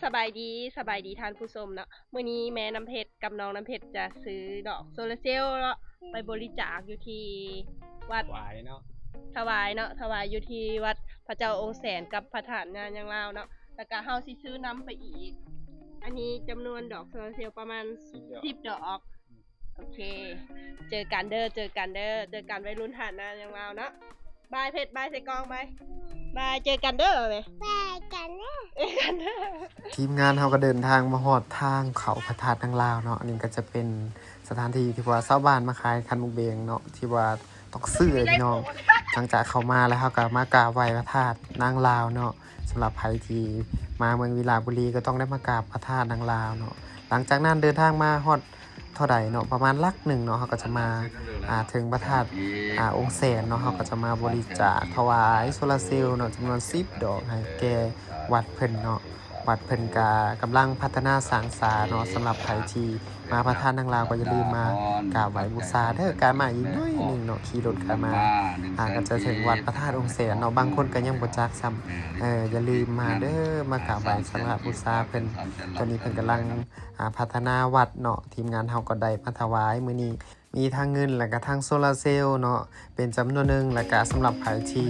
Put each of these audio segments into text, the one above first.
สบายดีท่านผู้ชมเนาะมื้อนี้แม่น้ำเพชรกับน้องน้ำเพชรจะซื้อดอกโซลาร์เซลล์เนาะไปบริจาคอยู่ที่วัดถวายเนาะถวายเนาะถวายอยู่ที่วัดพระเจ้าองค์แสนกับพระธาตุนางลาวเนาะแล้วก็เฮาสิซื้อน้ำไปอีกอันนี้จำนวนดอกโซลาร์เซลล์ประมาณ10 ดอกโอเคเจอกันวัยรุ่นฐานนางลาวเนาะบายเพชรบายใส่กองบายเจอกันเด้อเว้ยบายกันเด้อ ทีมงานเขาก็เดินทางมาหอดทางเขาพระธาตุนางลาวเนาะอันนี้ก็จะเป็นสถานที่ที่ว่าชาวบ้านมาขายคันมุกเบงเนาะที่ว่าต้องซื้อเลยพี่น้องหลังจากเขามาแล้วเขาก็มากราบไหว้พระธาตุนางลาวเนาะสำหรับใครที่มาเมืองวิลาบุรีก็ต้องได้มากราบพระธาตุนางลาวเนาะหลังจากนั้นเดินทางมาฮอดเท่าใดเนาะประมาณลักหนึ่งเนาะเขาก็จะมาถึงพระธาตุองค์แสนเนาะเขาก็จะมาบริจาคถวายโซลาร์เซลล์เนาะจำนวน10 ดอกให้แก่วัดเพิ่นเนาะวัดเพิ่นกำลังพัฒนาสร้างศาลเนาะสำหรับใครที่มาพระธาตุนางลาวก็อย่าลืมมากราบไหว้บูชาเด้อการมาอีกหน่อยหนึงเนาะขี่รถกันมาก็จะถึงวัดพระธาตุองค์แสนเนาะบางคนก็ยังบ่จักซ้ำอย่าลืมมาเด้อมากราบไหว้สักการะบูชาเพิ่นตอนนี้เพิ่นกำลังพัฒนาวัดเนาะทีมงานเฮาก็ได้มาถวายมื้อนี้มีทางเงินและก็ทางโซลาร์เซลล์เนาะเป็นจำนวนหนึงและก็สำหรับใครที่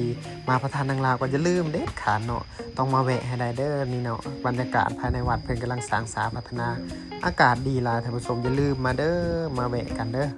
มาพระธาตุนางลาวก็อย่าลืมเด็ดขาดเนาะต้องมาแวะให้ได้เด้อนี่เนาะบรรยากาศภายในวัดเพิ่นกำลังสร้างศาลพัฒนาอากาศดีหลายท่านผู้ชมอย่าลืมมาเด้อมาแวะกันเด้อ